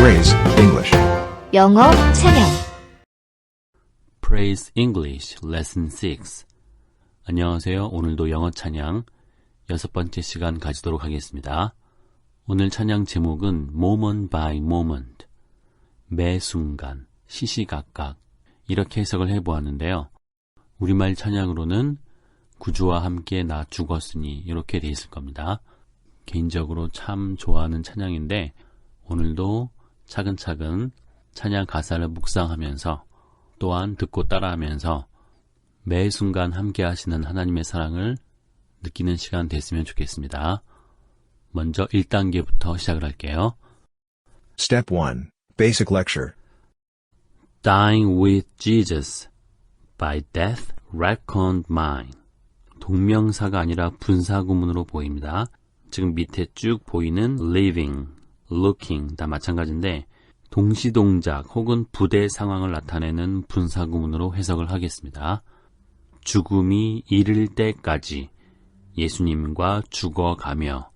Praise English. 영어 찬양. Praise English Lesson 6. 안녕하세요. 오늘도 영어 찬양 6번째 시간 가지도록 하겠습니다. 오늘 찬양 제목은 Moment by Moment, 매 순간, 시시각각 이렇게 해석을 해보았는데요. 우리말 찬양으로는 구주와 함께 나 죽었으니 이렇게 돼 있을 겁니다. 개인적으로 참 좋아하는 찬양인데 오늘도 차근차근 찬양 가사를 묵상하면서 또한 듣고 따라하면서 매 순간 함께 하시는 하나님의 사랑을 느끼는 시간 됐으면 좋겠습니다. 먼저 1단계부터 시작을 할게요. Step 1. Basic Lecture. Dying with Jesus by death reckoned mine. 동명사가 아니라 분사구문으로 보입니다. 지금 밑에 쭉 보이는 living, looking 다 마찬가지인데 동시동작 혹은 부대 상황을 나타내는 분사구문으로 해석을 하겠습니다. 죽음이 이를 때까지 예수님과 죽어가며,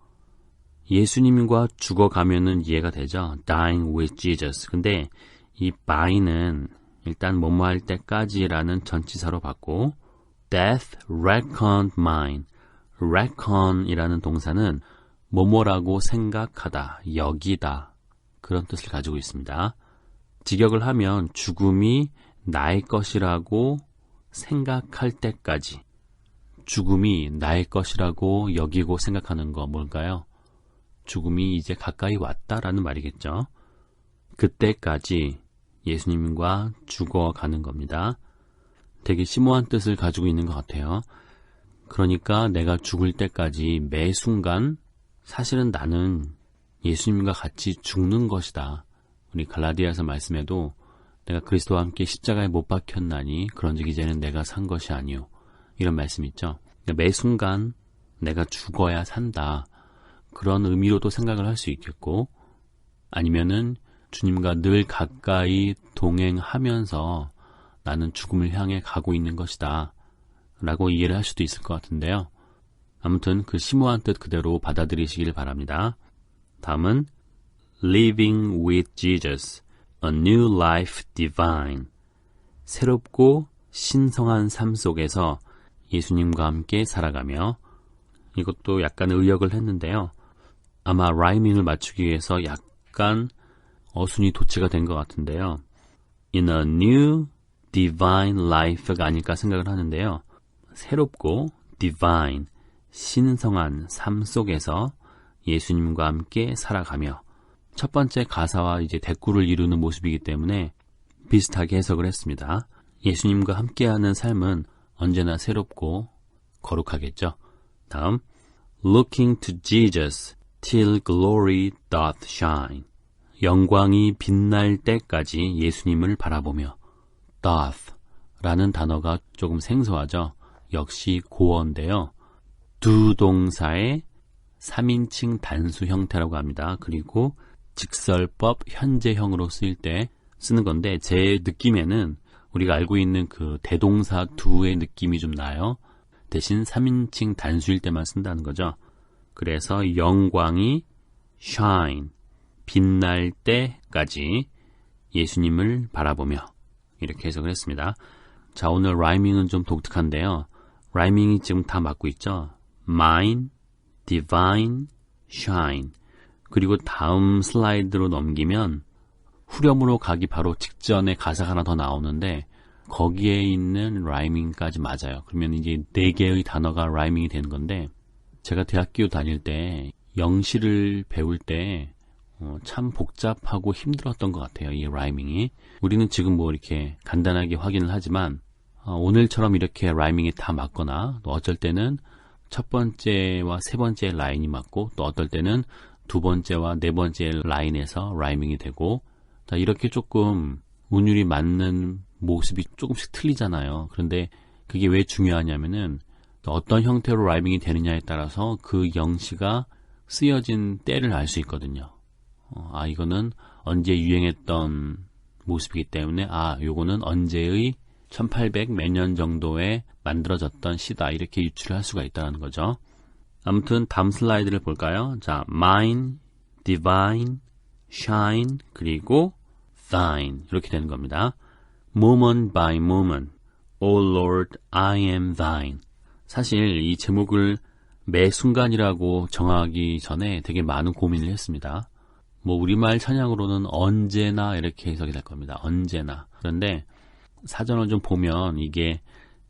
예수님과 죽어가면은 이해가 되죠. Dying with Jesus. 근데 이 by는 일단 뭐뭐 할 때까지라는 전치사로 받고 death reckoned mine. reckon 이라는 동사는 뭐뭐라고 생각하다, 여기다 그런 뜻을 가지고 있습니다. 직역을 하면 죽음이 나의 것이라고 생각할 때까지, 죽음이 나의 것이라고 여기고 생각하는 거 뭘까요? 죽음이 이제 가까이 왔다라는 말이겠죠. 그때까지 예수님과 죽어가는 겁니다. 되게 심오한 뜻을 가지고 있는 것 같아요. 그러니까 내가 죽을 때까지 매 순간 사실은 나는 예수님과 같이 죽는 것이다. 우리 갈라디아서 말씀에도 내가 그리스도와 함께 십자가에 못 박혔나니 그런즉 이제는 내가 산 것이 아니오. 이런 말씀 있죠. 매 순간 내가 죽어야 산다. 그런 의미로도 생각을 할 수 있겠고, 아니면은 주님과 늘 가까이 동행하면서 나는 죽음을 향해 가고 있는 것이다 라고 이해를 할 수도 있을 것 같은데요. 아무튼 그 심오한 뜻 그대로 받아들이시길 바랍니다. 다음은 Living with Jesus, a new life divine. 새롭고 신성한 삶 속에서 예수님과 함께 살아가며, 이것도 약간 의역을 했는데요. 아마 라이밍을 맞추기 위해서 약간 어순이 도치가 된 것 같은데요. In a new divine life가 아닐까 생각을 하는데요. 새롭고 divine, 신성한 삶 속에서 예수님과 함께 살아가며, 첫 번째 가사와 이제 대꾸를 이루는 모습이기 때문에 비슷하게 해석을 했습니다. 예수님과 함께하는 삶은 언제나 새롭고 거룩하겠죠. 다음, Looking to Jesus till glory doth shine. 영광이 빛날 때까지 예수님을 바라보며, doth 라는 단어가 조금 생소하죠. 역시 고어인데요. 두 동사의 3인칭 단수 형태라고 합니다. 그리고 직설법 현재형으로 쓰일 때 쓰는 건데, 제 느낌에는 우리가 알고 있는 그 대동사 do의 느낌이 좀 나요. 대신 3인칭 단수일 때만 쓴다는 거죠. 그래서 영광이 shine, 빛날 때까지 예수님을 바라보며, 이렇게 해석을 했습니다. 자, 오늘 라이밍은 좀 독특한데요. 라이밍이 지금 다 맞고 있죠. mine, divine, shine. 그리고 다음 슬라이드로 넘기면 후렴으로 가기 바로 직전에 가사가 하나 더 나오는데 거기에 있는 라이밍까지 맞아요. 그러면 이제 4개의 단어가 라이밍이 되는 건데, 제가 대학교 다닐 때 영시를 배울 때 참 복잡하고 힘들었던 것 같아요. 이 라이밍이. 우리는 지금 뭐 이렇게 간단하게 확인을 하지만 오늘처럼 이렇게 라이밍이 다 맞거나, 또 어쩔 때는 첫 번째와 세 번째 라인이 맞고, 또 어떨 때는 두 번째와 네 번째 라인에서 라이밍이 되고, 이렇게 조금 운율이 맞는 모습이 조금씩 틀리잖아요. 그런데 그게 왜 중요하냐면은 어떤 형태로 라이밍이 되느냐에 따라서 그 영시가 쓰여진 때를 알 수 있거든요. 이거는 언제 유행했던 모습이기 때문에 요거는 언제의 1800 몇 년 정도에 만들어졌던 시다, 이렇게 유추를 할 수가 있다는 거죠. 아무튼 다음 슬라이드를 볼까요? 자, mine, divine, shine, 그리고 thine 이렇게 되는 겁니다. moment by moment, O Lord, I am thine. 사실 이 제목을 매 순간이라고 정하기 전에 되게 많은 고민을 했습니다. 뭐 우리말 찬양으로는 언제나 이렇게 해석이 될 겁니다. 언제나. 그런데 사전을 좀 보면 이게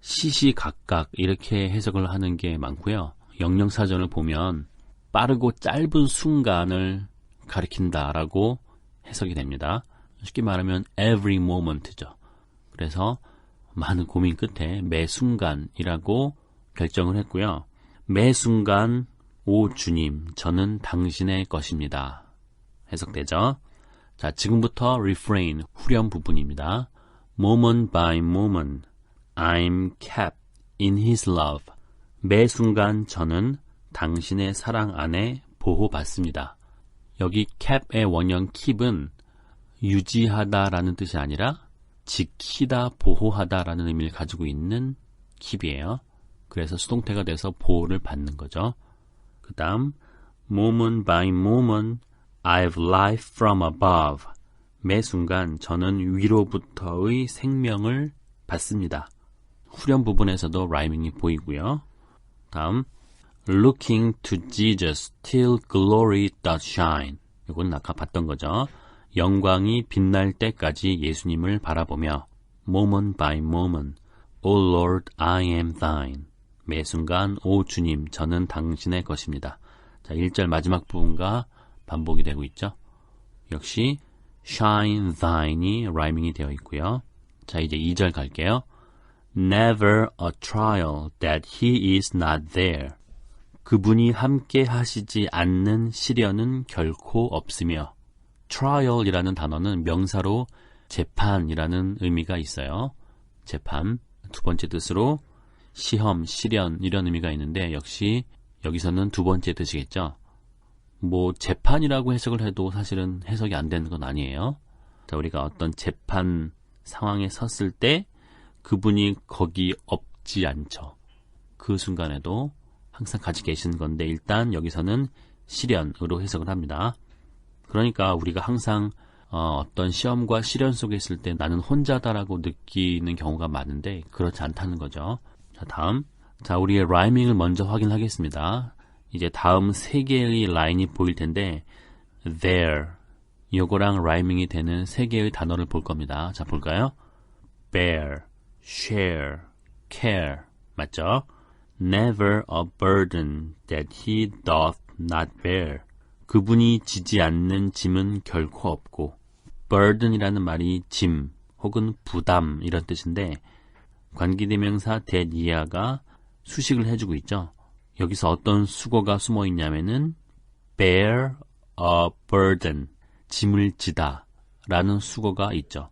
시시각각 이렇게 해석을 하는 게 많고요. 영영사전을 보면 빠르고 짧은 순간을 가리킨다라고 해석이 됩니다. 쉽게 말하면 every moment죠. 그래서 많은 고민 끝에 매 순간이라고 결정을 했고요. 매 순간 오 주님 저는 당신의 것입니다. 해석되죠? 자, 지금부터 refrain 후렴 부분입니다. Moment by moment I'm kept in his love. 매 순간 저는 당신의 사랑 안에 보호받습니다. 여기 cap의 원형 keep은 유지하다라는 뜻이 아니라 지키다, 보호하다라는 의미를 가지고 있는 keep이에요. 그래서 수동태가 돼서 보호를 받는 거죠. 그 다음 moment by moment I've life from above. 매 순간 저는 위로부터의 생명을 받습니다. 후렴 부분에서도 라이밍이 보이고요. 다음 looking to Jesus till glory does shine. 이건 아까 봤던 거죠. 영광이 빛날 때까지 예수님을 바라보며 moment by moment O Lord, I am thine. 매 순간 오 주님 저는 당신의 것입니다. 자, 1절 마지막 부분과 반복이 되고 있죠. 역시 shine thine이 라이밍이 되어 있고요. 자, 이제 2절 갈게요. Never a trial that he is not there. 그분이 함께 하시지 않는 시련은 결코 없으며 trial이라는 단어는 명사로 재판이라는 의미가 있어요. 재판, 두 번째 뜻으로 시험, 시련 이런 의미가 있는데 역시 여기서는 두 번째 뜻이겠죠. 뭐 재판이라고 해석을 해도 사실은 해석이 안 되는 건 아니에요. 자, 우리가 어떤 재판 상황에 섰을 때 그분이 거기 없지 않죠. 그 순간에도 항상 같이 계시는 건데 일단 여기서는 시련으로 해석을 합니다. 그러니까 우리가 항상 어떤 시험과 시련 속에 있을 때 나는 혼자다라고 느끼는 경우가 많은데 그렇지 않다는 거죠. 자, 다음. 자, 우리의 라이밍을 먼저 확인하겠습니다. 이제 다음 세 개의 라인이 보일 텐데 there 요거랑 라이밍이 되는 세 개의 단어를 볼 겁니다. 자, 볼까요? bear, share, care. 맞죠? Never a burden that he doth not bear. 그분이 지지 않는 짐은 결코 없고 burden이라는 말이 짐 혹은 부담 이런 뜻인데 관계대명사 that 이하가 수식을 해주고 있죠. 여기서 어떤 수거가 숨어 있냐면은 bear a burden, 짐을 지다 라는 수거가 있죠.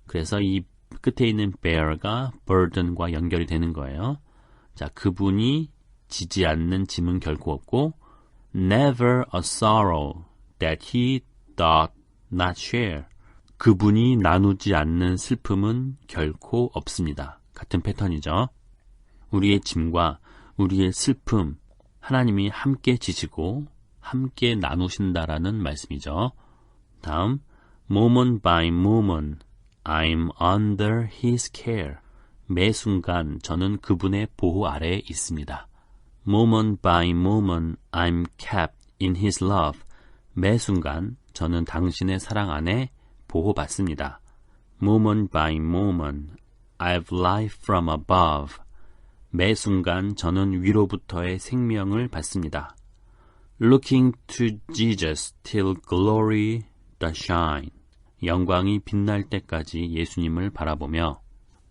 그래서 이 끝에 있는 bear가 burden과 연결이 되는 거예요. 자, 그분이 지지 않는 짐은 결코 없고 never a sorrow that he doth not share. 그분이 나누지 않는 슬픔은 결코 없습니다. 같은 패턴이죠. 우리의 짐과 우리의 슬픔 하나님이 함께 지시고 함께 나누신다라는 말씀이죠. 다음 moment by moment I'm under his care. 매 순간 저는 그분의 보호 아래에 있습니다. Moment by moment I'm kept in his love. 매 순간 저는 당신의 사랑 안에 보호받습니다. Moment by moment I've life from above. 매 순간 저는 위로부터의 생명을 받습니다. Looking to Jesus till glory does shine. 영광이 빛날 때까지 예수님을 바라보며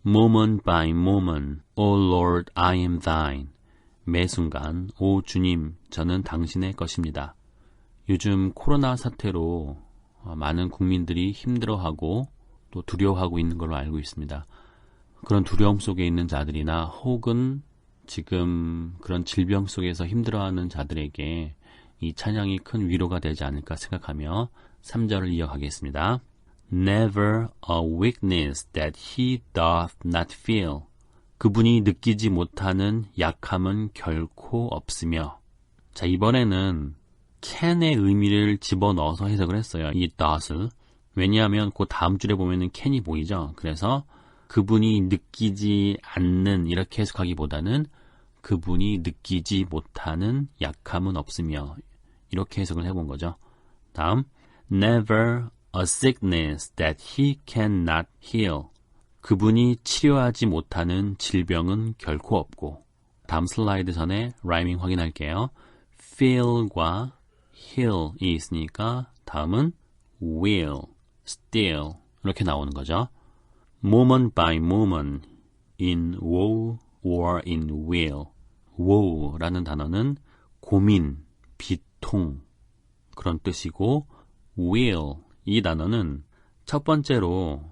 Moment by moment, O Lord, I am thine. 매 순간, 오 주님, 저는 당신의 것입니다. 요즘 코로나 사태로 많은 국민들이 힘들어하고 또 두려워하고 있는 걸로 알고 있습니다. 그런 두려움 속에 있는 자들이나 혹은 지금 그런 질병 속에서 힘들어하는 자들에게 이 찬양이 큰 위로가 되지 않을까 생각하며 3절을 이어가겠습니다. Never a weakness that he doth not feel. 그분이 느끼지 못하는 약함은 결코 없으며. 자, 이번에는 can의 의미를 집어넣어서 해석을 했어요. 이 does을. 왜냐하면 그 다음 줄에 보면은 can이 보이죠. 그래서 그분이 느끼지 않는 이렇게 해석하기보다는 그분이 느끼지 못하는 약함은 없으며 이렇게 해석을 해본 거죠. 다음 never a sickness that he cannot heal. 그분이 치료하지 못하는 질병은 결코 없고. 다음 슬라이드 전에 라이밍 확인할게요. feel과 heal이 있으니까 다음은 will, still 이렇게 나오는 거죠. moment by moment, in woe or in will. woe라는 단어는 고민, 비통 그런 뜻이고 will 이 단어는 첫 번째로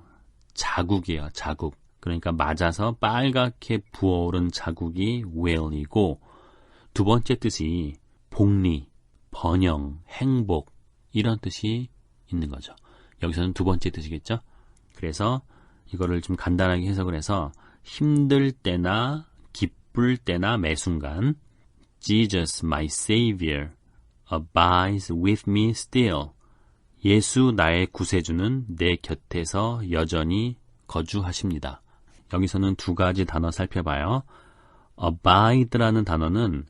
자국이에요. 자국. 그러니까 맞아서 빨갛게 부어오른 자국이 will이고 두 번째 뜻이 복리, 번영, 행복 이런 뜻이 있는 거죠. 여기서는 두 번째 뜻이겠죠. 그래서 이거를 좀 간단하게 해석을 해서 힘들 때나 기쁠 때나 매 순간 Jesus, my Savior, abides with me still. 예수 나의 구세주는 내 곁에서 여전히 거주하십니다. 여기서는 두 가지 단어 살펴봐요. abide라는 단어는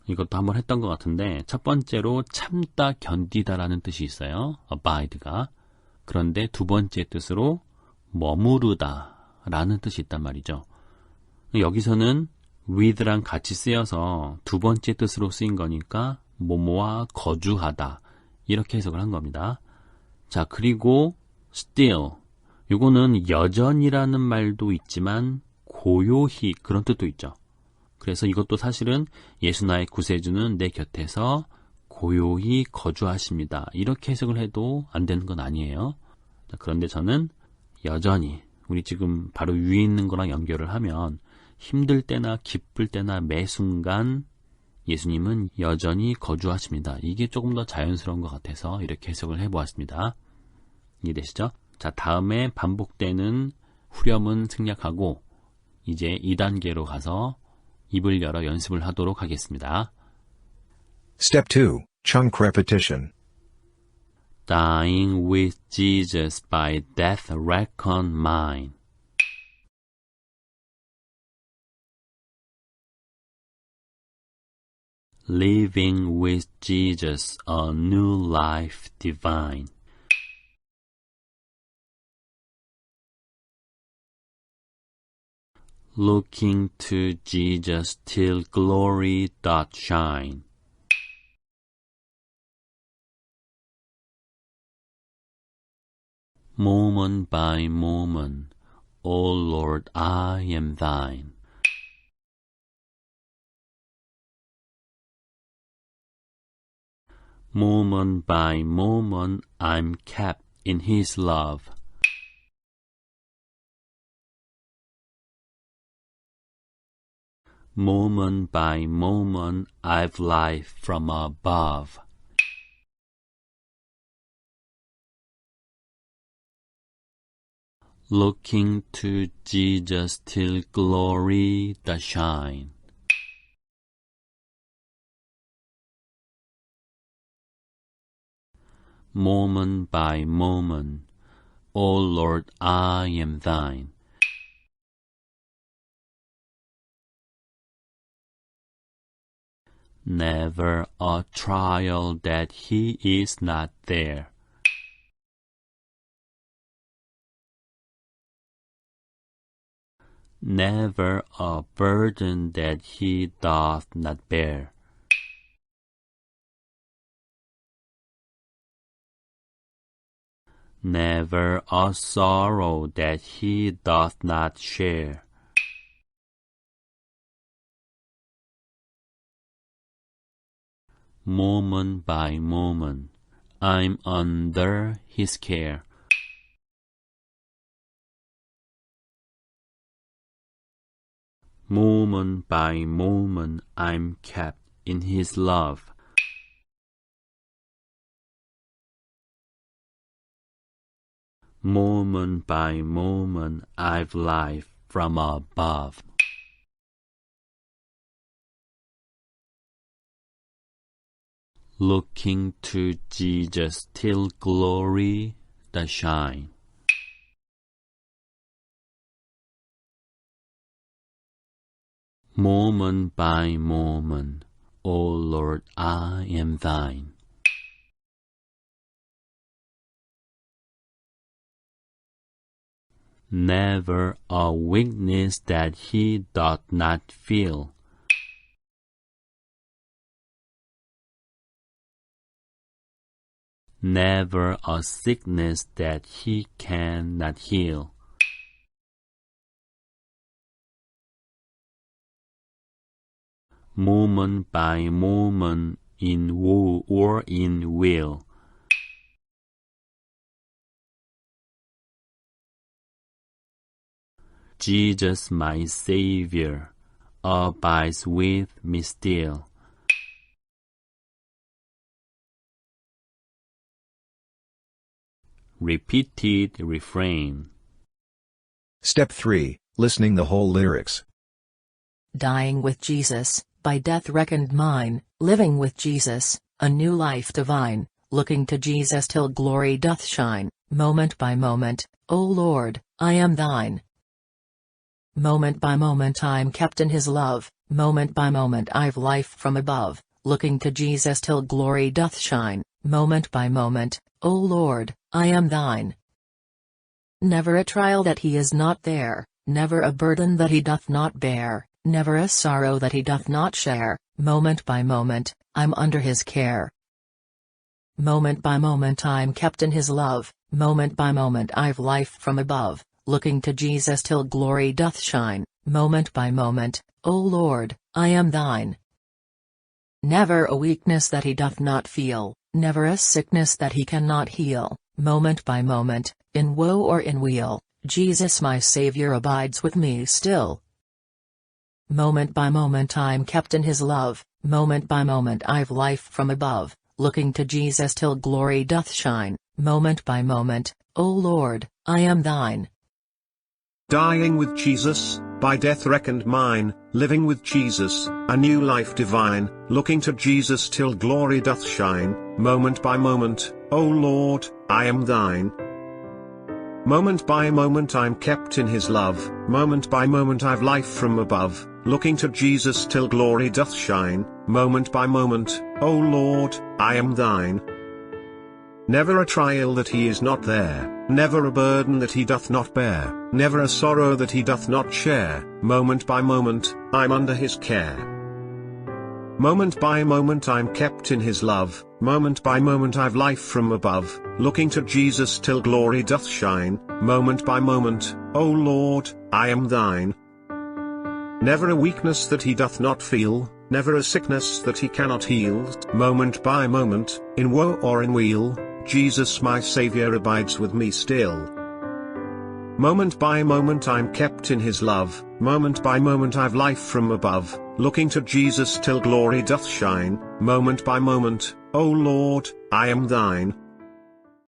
이것도 한번 했던 것 같은데 첫 번째로 참다 견디다라는 뜻이 있어요. abide가. 그런데 두 번째 뜻으로 머무르다라는 뜻이 있단 말이죠. 여기서는 with랑 같이 쓰여서 두 번째 뜻으로 쓰인 거니까 뭐뭐와 거주하다 이렇게 해석을 한 겁니다. 자, 그리고 still 이거는 여전이라는 말도 있지만 고요히 그런 뜻도 있죠. 그래서 이것도 사실은 예수 나의 구세주는 내 곁에서 고요히 거주하십니다. 이렇게 해석을 해도 안 되는 건 아니에요. 자, 그런데 저는 여전히 우리 지금 바로 위에 있는 거랑 연결을 하면 힘들 때나 기쁠 때나 매 순간 예수님은 여전히 거주하십니다. 이게 조금 더 자연스러운 것 같아서 이렇게 해석을 해보았습니다. 이해되시죠? 자, 다음에 반복되는 후렴은 생략하고 이제 2단계로 가서 입을 열어 연습을 하도록 하겠습니다. Step 2. Chunk repetition. Dying with Jesus by death reckoned mine. Living with Jesus a new life divine. Looking to Jesus till glory doth shine. Moment by moment, O Lord, I am thine. Moment by moment, I'm kept in His love. Moment by moment, I've life from above. Looking to Jesus till glory doth shine. Moment by moment, O Lord, I am thine. Never a trial that He is not there. Never a burden that He doth not bear. Never a sorrow that He doth not share. Moment by moment, I'm under His care. Moment by moment, I'm kept in His love. Moment by moment, I've life from above. looking to Jesus till glory doth shine. Moment by moment, O Lord, I am thine. Never a weakness that he doth not feel. Never a sickness that he cannot heal. Moment by moment, in woe or in will, Jesus my Savior abides with me still. Repeated refrain. Step 3. Listening the whole lyrics. Dying with Jesus, by death reckoned mine, living with Jesus, a new life divine, looking to Jesus till glory doth shine, moment by moment, O Lord, I am thine. Moment by moment I'm kept in his love, moment by moment I've life from above, looking to Jesus till glory doth shine, moment by moment, O Lord, I am thine. Never a trial that he is not there, never a burden that he doth not bear, never a sorrow that he doth not share, moment by moment, I'm under his care. Moment by moment I'm kept in his love, moment by moment I've life from above, looking to Jesus till glory doth shine, moment by moment, O Lord, I am thine. Never a weakness that he doth not feel, never a sickness that he cannot heal, moment by moment, in woe or in weal, Jesus my Savior abides with me still. Moment by moment I'm kept in his love, moment by moment I've life from above, looking to Jesus till glory doth shine, moment by moment, O Lord, I am thine. Dying with Jesus, by death reckoned mine, living with Jesus, a new life divine, looking to Jesus till glory doth shine, moment by moment, O Lord, I am thine. Moment by moment I'm kept in his love, moment by moment I've life from above, looking to Jesus till glory doth shine, moment by moment, O Lord, I am thine. Never a trial that he is not there, never a burden that he doth not bear, never a sorrow that he doth not share, moment by moment, I'm under his care. Moment by moment I'm kept in his love, moment by moment I've life from above, looking to Jesus till glory doth shine, moment by moment, O Lord, I am thine. Never a weakness that he doth not feel, never a sickness that he cannot heal, moment by moment, in woe or in weal, Jesus my Savior abides with me still. Moment by moment I'm kept in his love, moment by moment I've life from above, looking to Jesus till glory doth shine, moment by moment, O Lord, I am thine.